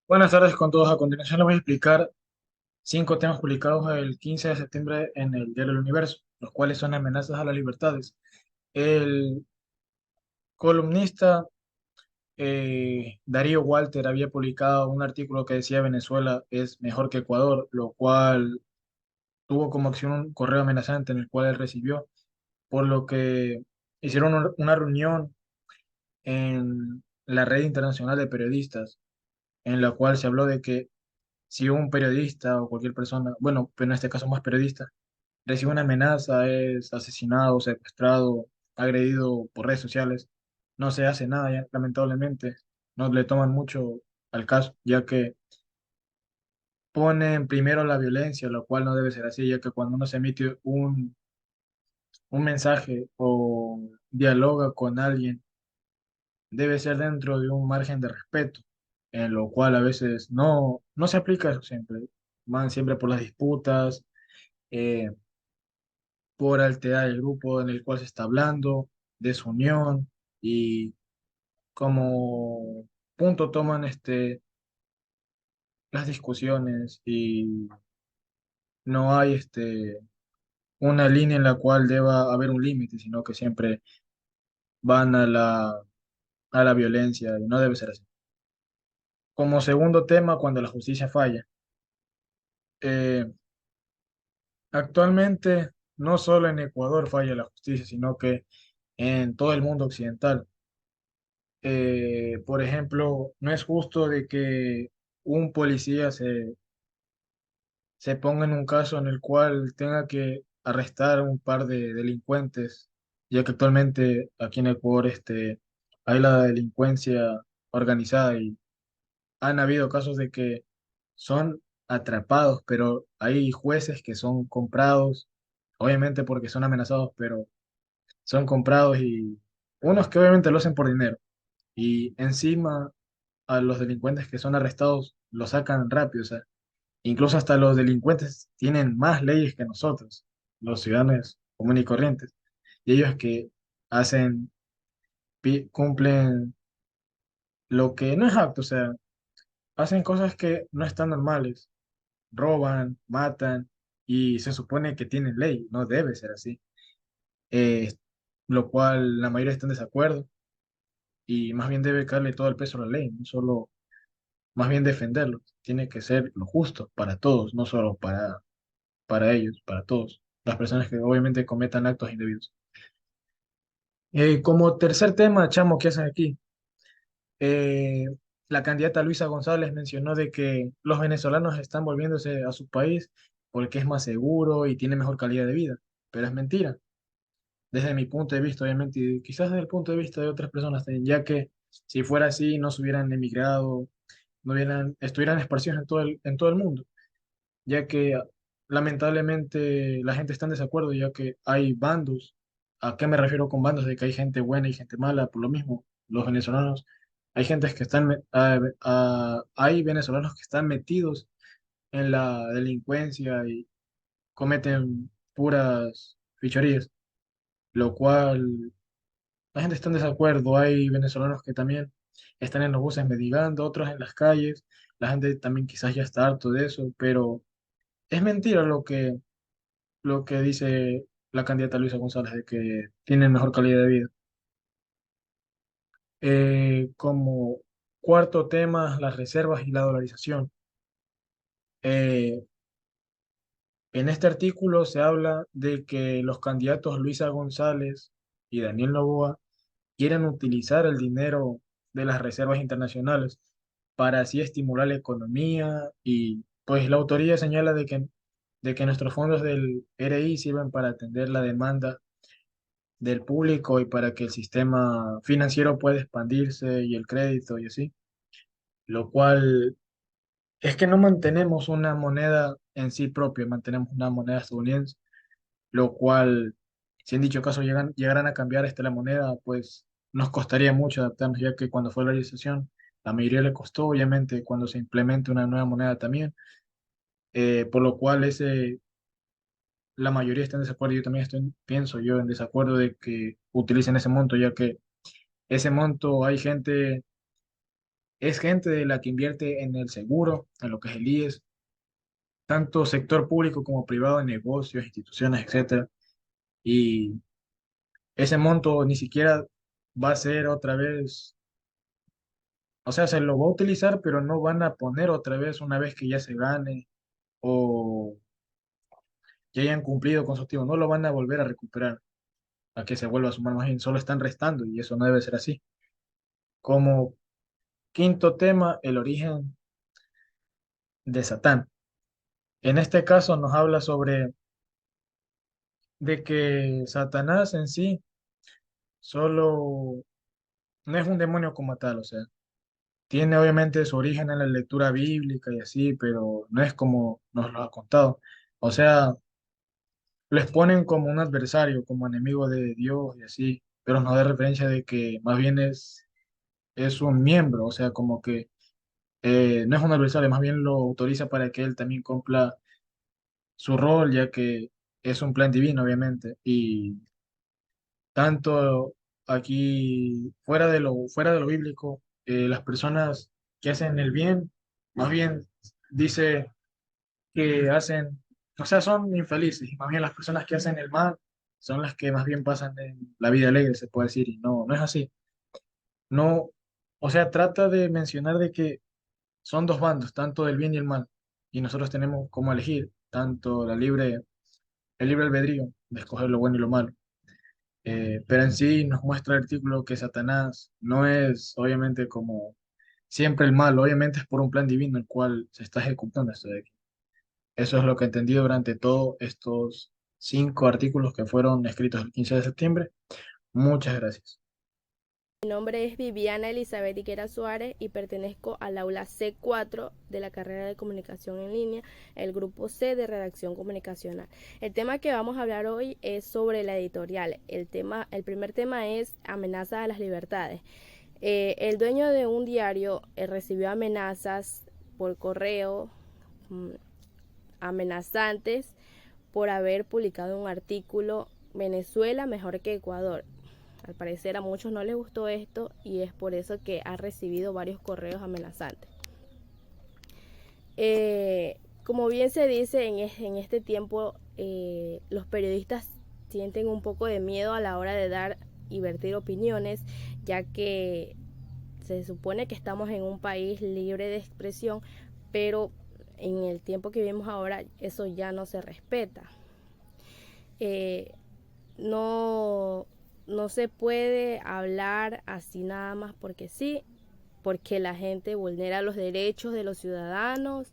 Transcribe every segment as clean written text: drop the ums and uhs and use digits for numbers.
Buenas tardes con todos. A continuación les voy a explicar cinco temas publicados el 15 de septiembre en el Diario del Universo, los cuales son amenazas a las libertades. El columnista Darío Walter había publicado un artículo que decía Venezuela es mejor que Ecuador, lo cual tuvo como acción un correo amenazante en el cual él recibió, por lo que hicieron una reunión en la red internacional de periodistas, en la cual se habló de que si un periodista o cualquier persona, bueno, pero en este caso más periodista, recibe una amenaza, es asesinado, secuestrado, agredido por redes sociales, no se hace nada, ya, lamentablemente, no le toman mucho al caso, ya que ponen primero la violencia, lo cual no debe ser así, ya que cuando uno se emite un mensaje o dialoga con alguien, debe ser dentro de un margen de respeto, en lo cual a veces no se aplica eso siempre, van siempre por las disputas, eh, por alterar el grupo en el cual se está hablando, desunión, y como punto toman las discusiones y no hay una línea en la cual deba haber un límite, sino que siempre van a la violencia y no debe ser así. Como segundo tema, cuando la justicia falla. Eh, Actualmente no solo en Ecuador falla la justicia, sino que en todo el mundo occidental. Por ejemplo, no es justo de que un policía se ponga en un caso en el cual tenga que arrestar a un par de delincuentes, ya que actualmente aquí en Ecuador hay la delincuencia organizada y han habido casos de que son atrapados, pero hay jueces que son comprados, obviamente porque son amenazados, pero son comprados y unos que obviamente lo hacen por dinero. Y encima a los delincuentes que son arrestados los sacan rápido, o sea, incluso hasta los delincuentes tienen más leyes que nosotros, los ciudadanos comunes y corrientes, y ellos que hacen, cumplen lo que no es apto, o sea, hacen cosas que no están normales, roban, matan, y se supone que tienen ley, no debe ser así, Eh, lo cual la mayoría está en desacuerdo, y más bien debe caerle todo el peso a la ley, no solo más bien defenderlo. Tiene que ser lo justo para todos, no solo para ellos, para todos. Las personas que obviamente cometan actos indebidos. Como tercer tema, chamo, ¿qué hacen aquí? Eh, la candidata Luisa González mencionó de que los venezolanos están volviéndose a su país porque es más seguro y tiene mejor calidad de vida, pero es mentira. Desde mi punto de vista, obviamente, y quizás desde el punto de vista de otras personas también, ya que si fuera así, no se hubieran emigrado, no hubieran, estuvieran esparcidos en todo el mundo, ya que lamentablemente la gente está en desacuerdo, ya que hay bandos. ¿A qué me refiero con bandos? De que hay gente buena y gente mala, por lo mismo, los venezolanos, hay gentes que están, hay venezolanos que están metidos en la delincuencia y cometen puras fichorías, lo cual la gente está en desacuerdo. Hay venezolanos que también están en los buses mendigando, otros en las calles, la gente también quizás ya está harto de eso, pero es mentira lo que dice la candidata Luisa González, de que tienen mejor calidad de vida. Como cuarto tema, las reservas y la dolarización. Eh, en este artículo se habla de que los candidatos Luisa González y Daniel Noboa quieren utilizar el dinero de las reservas internacionales para así estimular la economía y pues la autoría señala de que nuestros fondos del RI sirven para atender la demanda del público y para que el sistema financiero pueda expandirse y el crédito y así, lo cual es que no mantenemos una moneda en sí propia, mantenemos una moneda estadounidense, lo cual, si en dicho caso llegaran a cambiar la moneda, pues nos costaría mucho adaptarnos, ya que cuando fue la realización, la mayoría le costó, obviamente, cuando se implemente una nueva moneda también, por lo cual la mayoría está en desacuerdo, yo también pienso yo en desacuerdo de que utilicen ese monto, ya que ese monto hay gente es gente de la que invierte en el seguro, en lo que es el IES, tanto sector público como privado, en negocios, instituciones, etcétera. Y ese monto ni siquiera va a ser otra vez, o sea, se lo va a utilizar, pero no van a poner otra vez una vez que ya se gane o que hayan cumplido con su objetivo, no lo van a volver a recuperar, a que se vuelva a sumar más bien, solo están restando y eso no debe ser así. Como quinto tema, el origen de Satán. En este caso nos habla sobre de que Satanás en sí solo no es un demonio como tal, o sea, tiene obviamente su origen en la lectura bíblica y así, pero no es como nos lo ha contado. O sea, les ponen como un adversario, como enemigo de Dios y así, pero nos da referencia de que más bien es un miembro, o sea, como que no es un adversario, más bien lo autoriza para que él también cumpla su rol, ya que es un plan divino, obviamente, y tanto aquí, fuera de lo bíblico, las personas que hacen el bien, más bien dice que hacen, o sea, son infelices, y más bien las personas que hacen el mal son las que más bien pasan en la vida alegre, se puede decir, y no, no es así. No, o sea, trata de mencionar de que son dos bandos, tanto del bien y el mal, y nosotros tenemos como elegir tanto el libre albedrío de escoger lo bueno y lo malo. Pero en sí nos muestra el artículo que Satanás no es obviamente como siempre el mal, obviamente es por un plan divino el cual se está ejecutando esto de aquí. Eso es lo que he entendido durante todos estos 5 artículos que fueron escritos el 15 de septiembre. Muchas gracias. Mi nombre es Viviana Elizabeth Higuera Suárez y pertenezco al aula C4 de la carrera de comunicación en línea, el grupo C de redacción comunicacional. El tema que vamos a hablar hoy es sobre la editorial. El primer tema es amenazas a las libertades. El dueño de un diario recibió amenazas por correo, mm, amenazantes por haber publicado un artículo Venezuela mejor que Ecuador. Al parecer a muchos no les gustó esto y es por eso que ha recibido varios correos amenazantes. Como bien se dice en este tiempo, los periodistas sienten un poco de miedo a la hora de dar y vertir opiniones, ya que se supone que estamos en un país libre de expresión, pero en el tiempo que vivimos ahora eso ya no se respeta. Eh, no, no se puede hablar así nada más porque sí, porque la gente vulnera los derechos de los ciudadanos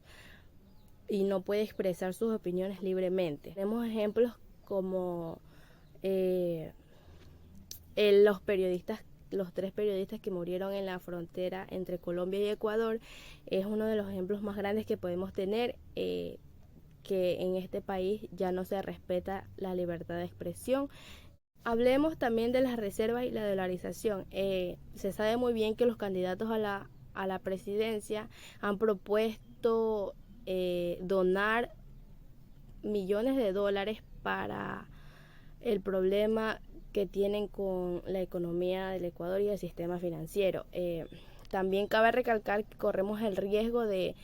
y no puede expresar sus opiniones libremente. Tenemos ejemplos como eh, los periodistas, los 3 periodistas que murieron en la frontera entre Colombia y Ecuador. Es uno de los ejemplos más grandes que podemos tener, que en este país ya no se respeta la libertad de expresión. Hablemos también de las reservas y la dolarización. Se sabe muy bien que los candidatos a la presidencia han propuesto donar millones de dólares para el problema que tienen con la economía del Ecuador y el sistema financiero. También cabe recalcar que corremos el riesgo de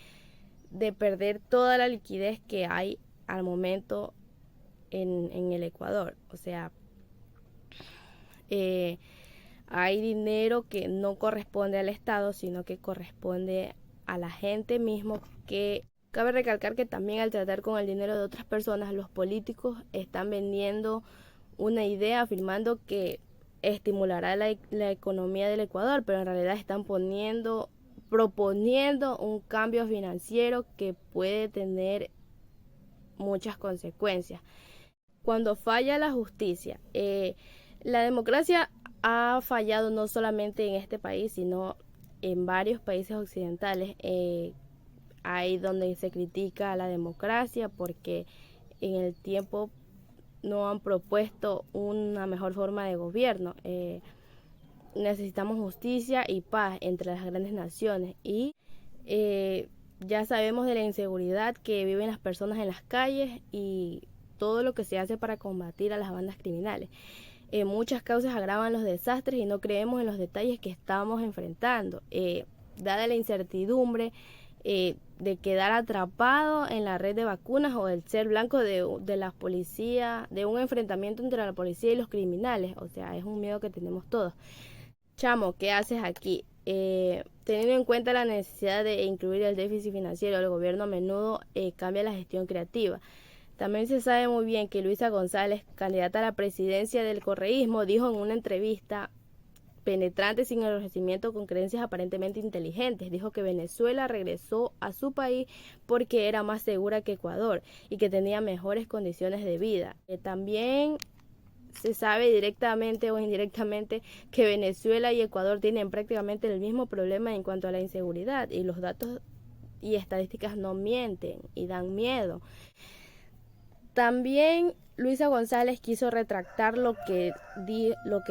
perder toda la liquidez que hay al momento en el Ecuador. O sea, eh, hay dinero que no corresponde al Estado, sino que corresponde a la gente mismo. Que cabe recalcar que también al tratar con el dinero de otras personas, los políticos están vendiendo una idea afirmando que estimulará la economía del Ecuador, pero en realidad están proponiendo un cambio financiero que puede tener muchas consecuencias. Cuando falla la justicia, la democracia ha fallado no solamente en este país, sino en varios países occidentales. Hay donde se critica a la democracia porque en el tiempo no han propuesto una mejor forma de gobierno. Necesitamos justicia y paz entre las grandes naciones y ya sabemos de la inseguridad que viven las personas en las calles y todo lo que se hace para combatir a las bandas criminales. Muchas causas agravan los desastres y no creemos en los detalles que estamos enfrentando. dada la incertidumbre de quedar atrapado en la red de vacunas o el ser blanco de la policía, de un enfrentamiento entre la policía y los criminales. O sea, es un miedo que tenemos todos. Chamo, ¿qué haces aquí? Teniendo en cuenta la necesidad de incluir el déficit financiero, el gobierno a menudo cambia la gestión creativa. También se sabe muy bien que Luisa González, candidata a la presidencia del correísmo, dijo en una entrevista penetrante sin enrojecimiento con creencias aparentemente inteligentes. Dijo que Venezuela regresó a su país porque era más segura que Ecuador y que tenía mejores condiciones de vida. También se sabe directamente o indirectamente que Venezuela y Ecuador tienen prácticamente el mismo problema en cuanto a la inseguridad, y los datos y estadísticas no mienten y dan miedo. También Luisa González quiso retractar lo que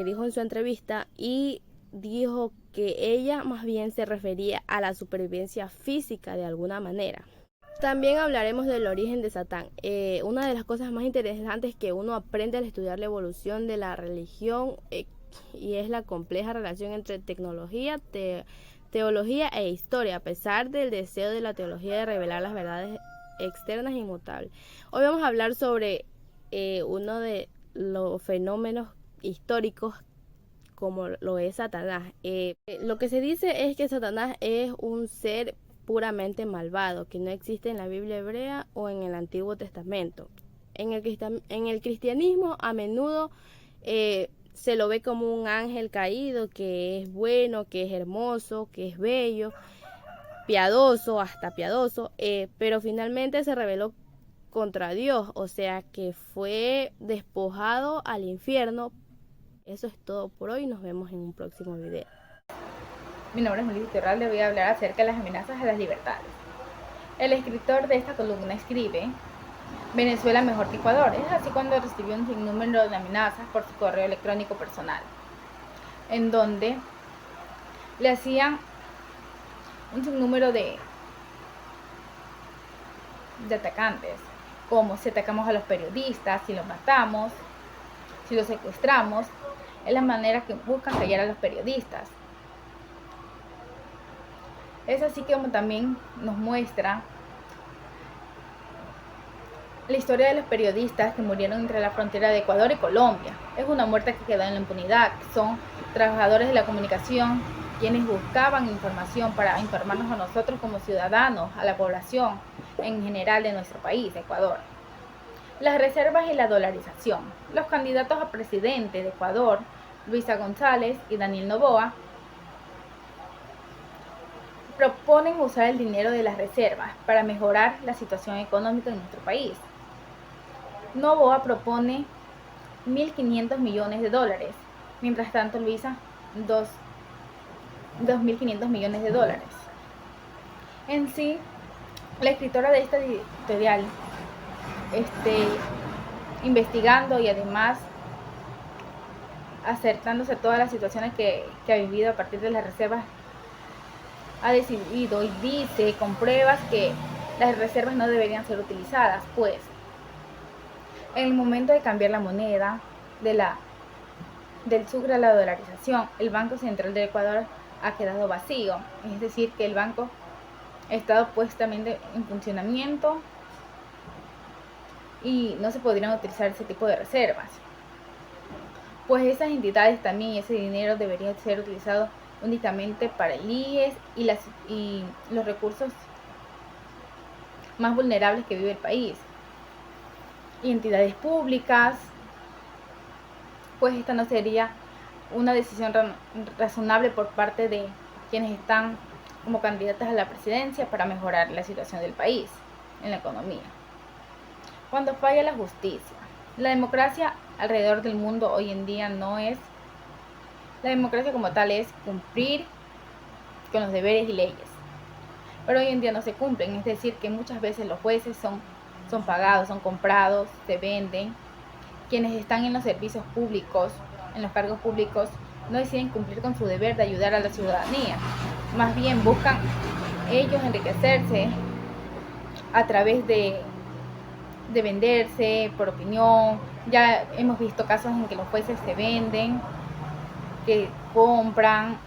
dijo en su entrevista y dijo que ella más bien se refería a la supervivencia física de alguna manera. También hablaremos del origen de Satán. Una de las cosas más interesantes que uno aprende al estudiar la evolución de la religión y es la compleja relación entre tecnología, teología e historia, a pesar del deseo de la teología de revelar las verdades externas e inmutables. Hoy vamos a hablar sobre uno de los fenómenos históricos como lo es Satanás. Lo que se dice es que Satanás es un ser puramente malvado, que no existe en la Biblia hebrea o en el Antiguo Testamento. En el cristianismo a menudo se lo ve como un ángel caído, que es bueno, que es hermoso, que es bello, piadoso, hasta piadoso, pero finalmente se rebeló contra Dios, o sea que fue despojado al infierno. Eso es todo por hoy, nos vemos en un próximo video. Mi nombre es Melissa Terral, le voy a hablar acerca de las amenazas a las libertades. El escritor de esta columna escribe: Venezuela mejor que Ecuador. Es así cuando recibió un sinnúmero de amenazas por su correo electrónico personal, en donde le hacían un sinnúmero de atacantes, como si atacamos a los periodistas, si los matamos, si los secuestramos. Es la manera que buscan callar a los periodistas. Es así como también nos muestra la historia de los periodistas que murieron entre la frontera de Ecuador y Colombia. Es una muerte que quedó en la impunidad. Son trabajadores de la comunicación quienes buscaban información para informarnos a nosotros como ciudadanos, a la población en general de nuestro país, Ecuador. Las reservas y la dolarización. Los candidatos a presidente de Ecuador, Luisa González y Daniel Noboa, proponen usar el dinero de las reservas para mejorar la situación económica en nuestro país. Noboa propone 1.500 millones de dólares, mientras tanto Luisa 2.500 millones de dólares. En sí, la escritora de esta editorial, investigando y además acertándose a todas las situaciones que ha vivido a partir de las reservas, ha decidido y dice con pruebas que las reservas no deberían ser utilizadas, pues en el momento de cambiar la moneda del sucre a la dolarización, el Banco Central de Ecuador ha quedado vacío, es decir, que el banco ha estado puestamente en funcionamiento y no se podrían utilizar ese tipo de reservas, pues esas entidades también, ese dinero debería ser utilizado únicamente para el IES y los recursos más vulnerables que vive el país y entidades públicas. Pues esta no sería una decisión razonable por parte de quienes están como candidatas a la presidencia para mejorar la situación del país en la economía. Cuando falla la justicia, la democracia alrededor del mundo hoy en día no es, la democracia como tal es cumplir con los deberes y leyes, pero hoy en día no se cumplen, es decir, que muchas veces los jueces son pagados, son comprados, se venden. Quienes están en los servicios públicos, en los cargos públicos, no deciden cumplir con su deber de ayudar a la ciudadanía, más bien buscan ellos enriquecerse a través de venderse por opinión. Ya hemos visto casos en que los jueces se venden, que compran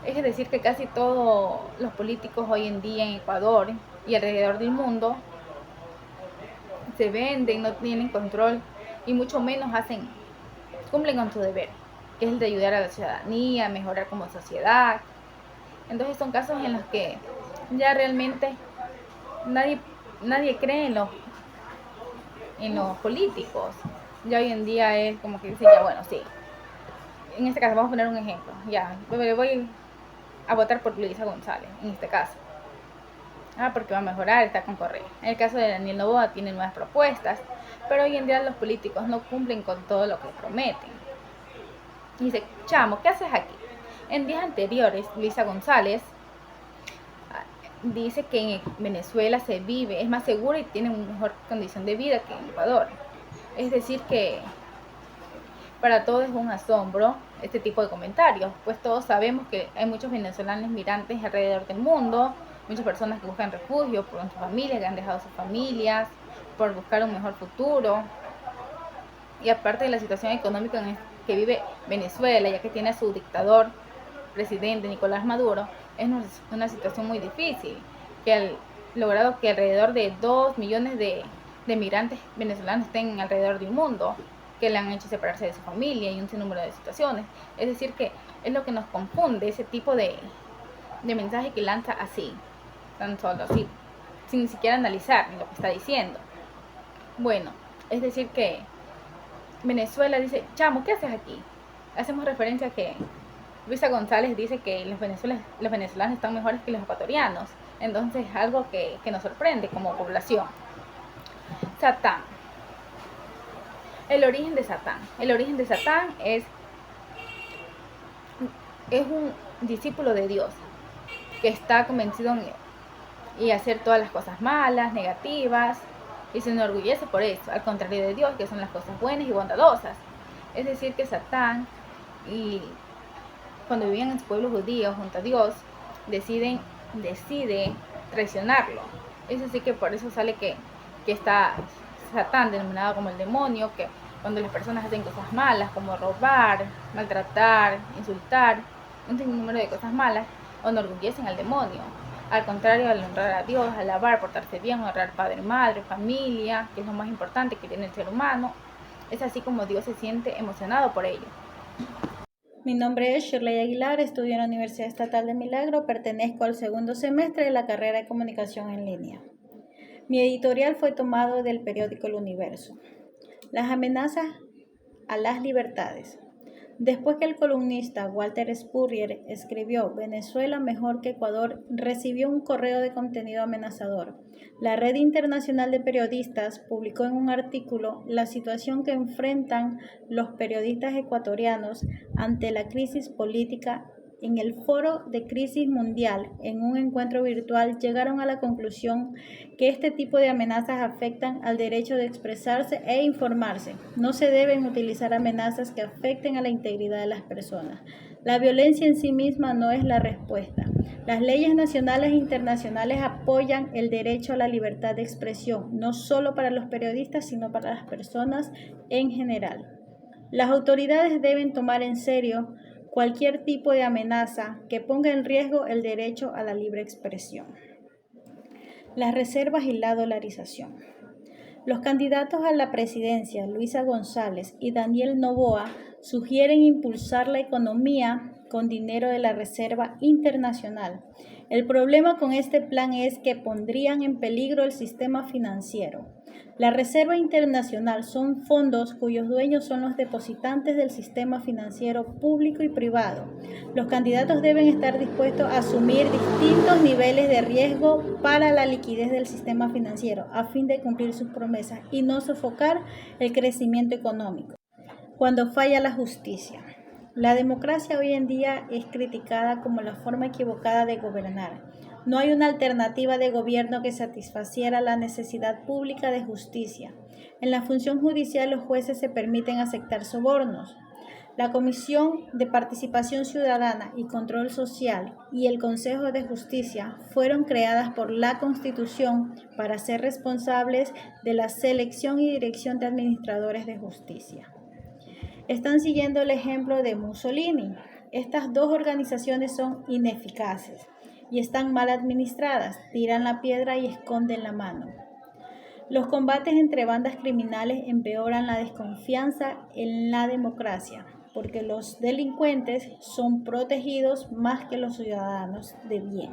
Es decir, que casi todos los políticos hoy en día en Ecuador y alrededor del mundo se venden, no tienen control y mucho menos cumplen con su deber, que es el de ayudar a la ciudadanía, mejorar como sociedad. Entonces son casos en los que ya realmente nadie, nadie cree en los políticos. Ya hoy en día es como que dice, ya bueno, sí. En este caso, vamos a poner un ejemplo. Ya, voy a votar por Luisa González, en este caso. Porque va a mejorar, está con Correa. En el caso de Daniel Noboa tiene nuevas propuestas, pero hoy en día los políticos no cumplen con todo lo que prometen. Y dice, chamo, ¿qué haces aquí? En días anteriores, Luisa González dice que en Venezuela se vive, es más seguro y tiene una mejor condición de vida que en Ecuador. Es decir que para todos es un asombro este tipo de comentarios, pues todos sabemos que hay muchos venezolanos migrantes alrededor del mundo, muchas personas que buscan refugio por sus familias, que han dejado sus familias, por buscar un mejor futuro. Y aparte de la situación económica en que vive Venezuela, ya que tiene a su dictador presidente Nicolás Maduro, es una situación muy difícil, que ha logrado que alrededor de 2 millones de migrantes venezolanos estén alrededor del mundo, que le han hecho separarse de su familia y un sinnúmero de situaciones. Es decir, que es lo que nos confunde ese tipo de mensaje que lanza así, tan solo así, sin ni siquiera analizar lo que está diciendo. Bueno, es decir que Venezuela dice, chamo, ¿qué haces aquí? Hacemos referencia a que Luisa González dice que los venezolanos están mejores que los ecuatorianos. Entonces es algo que nos sorprende como población. Satán. El origen de Satán. El origen de Satán es un discípulo de Dios que está convencido en hacer todas las cosas malas, negativas, y se enorgullece por eso, al contrario de Dios, que son las cosas buenas y bondadosas. Es decir, que Satán, y cuando vivían en su pueblo judío junto a Dios, decide traicionarlo. Es así que por eso sale que está Satán, denominado como el demonio, que cuando las personas hacen cosas malas, como robar, maltratar, insultar, un sinnúmero de cosas malas, enorgullecen al demonio. Al contrario, al honrar a Dios, alabar, portarse bien, honrar padre, madre, familia, que es lo más importante que tiene el ser humano, es así como Dios se siente emocionado por ello. Mi nombre es Shirley Aguilar, estudio en la Universidad Estatal de Milagro, pertenezco al segundo semestre de la carrera de Comunicación en Línea. Mi editorial fue tomado del periódico El Universo. Las amenazas a las libertades. Después que el columnista Walter Spurrier escribió Venezuela mejor que Ecuador, recibió un correo de contenido amenazador. La Red Internacional de Periodistas publicó en un artículo la situación que enfrentan los periodistas ecuatorianos ante la crisis política. En el Foro de Crisis Mundial, en un encuentro virtual, llegaron a la conclusión que este tipo de amenazas afectan al derecho de expresarse e informarse. No se deben utilizar amenazas que afecten a la integridad de las personas. La violencia en sí misma no es la respuesta. Las leyes nacionales e internacionales apoyan el derecho a la libertad de expresión, no solo para los periodistas, sino para las personas en general. Las autoridades deben tomar en serio cualquier tipo de amenaza que ponga en riesgo el derecho a la libre expresión. Las reservas y la dolarización. Los candidatos a la presidencia, Luisa González y Daniel Noboa, sugieren impulsar la economía con dinero de la Reserva Internacional. El problema con este plan es que pondrían en peligro el sistema financiero. La Reserva Internacional son fondos cuyos dueños son los depositantes del sistema financiero público y privado. Los candidatos deben estar dispuestos a asumir distintos niveles de riesgo para la liquidez del sistema financiero a fin de cumplir sus promesas y no sofocar el crecimiento económico. Cuando falla la justicia. La democracia hoy en día es criticada como la forma equivocada de gobernar. No hay una alternativa de gobierno que satisfaciera la necesidad pública de justicia. En la función judicial los jueces se permiten aceptar sobornos. La Comisión de Participación Ciudadana y Control Social y el Consejo de Justicia fueron creadas por la Constitución para ser responsables de la selección y dirección de administradores de justicia. Están siguiendo el ejemplo de Mussolini. Estas dos organizaciones son ineficaces y están mal administradas, tiran la piedra y esconden la mano. Los combates entre bandas criminales empeoran la desconfianza en la democracia, porque los delincuentes son protegidos más que los ciudadanos de bien.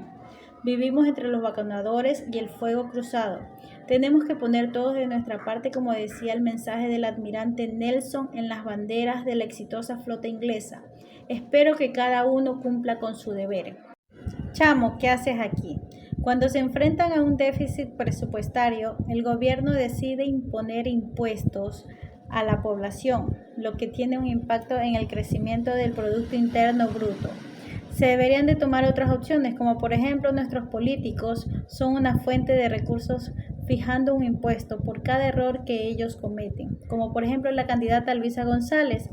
Vivimos entre los vacunadores y el fuego cruzado. Tenemos que poner todos de nuestra parte, como decía el mensaje del almirante Nelson en las banderas de la exitosa flota inglesa. Espero que cada uno cumpla con su deber. Chamo, ¿qué haces aquí? Cuando se enfrentan a un déficit presupuestario, el gobierno decide imponer impuestos a la población, lo que tiene un impacto en el crecimiento del Producto Interno Bruto. Se deberían de tomar otras opciones, como por ejemplo nuestros políticos son una fuente de recursos fijando un impuesto por cada error que ellos cometen, como por ejemplo la candidata Luisa González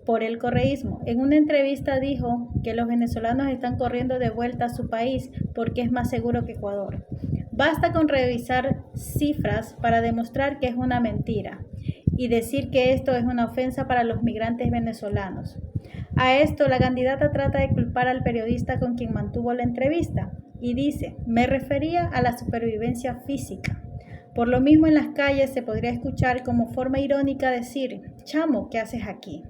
por el correísmo. En una entrevista dijo que los venezolanos están corriendo de vuelta a su país porque es más seguro que Ecuador. Basta con revisar cifras para demostrar que es una mentira y decir que esto es una ofensa para los migrantes venezolanos. A esto la candidata trata de culpar al periodista con quien mantuvo la entrevista y dice: me refería a la supervivencia física. Por lo mismo, en las calles se podría escuchar como forma irónica decir: chamo, ¿qué haces aquí?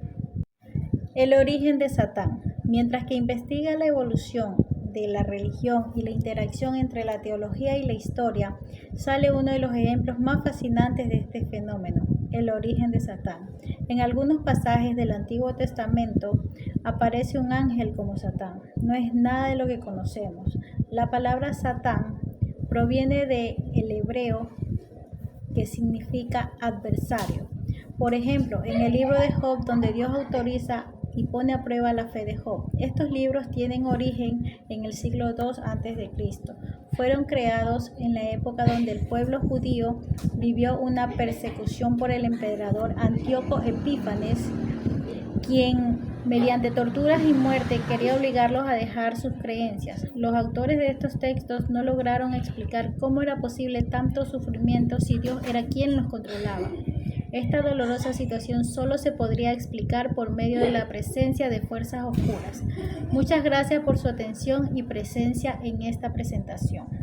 El origen de Satán. Mientras que investiga la evolución de la religión y la interacción entre la teología y la historia, sale uno de los ejemplos más fascinantes de este fenómeno: el origen de Satán. En algunos pasajes del Antiguo Testamento aparece un ángel como Satán. No es nada de lo que conocemos. La palabra Satán proviene del hebreo que significa adversario. Por ejemplo, en el libro de Job, donde Dios autoriza y pone a prueba la fe de Job. Estos libros tienen origen en el siglo II a.C. Fueron creados en la época donde el pueblo judío vivió una persecución por el emperador Antíoco Epífanes, quien mediante torturas y muerte quería obligarlos a dejar sus creencias. Los autores de estos textos no lograron explicar cómo era posible tanto sufrimiento si Dios era quien los controlaba. Esta dolorosa situación solo se podría explicar por medio de la presencia de fuerzas oscuras. Muchas gracias por su atención y presencia en esta presentación.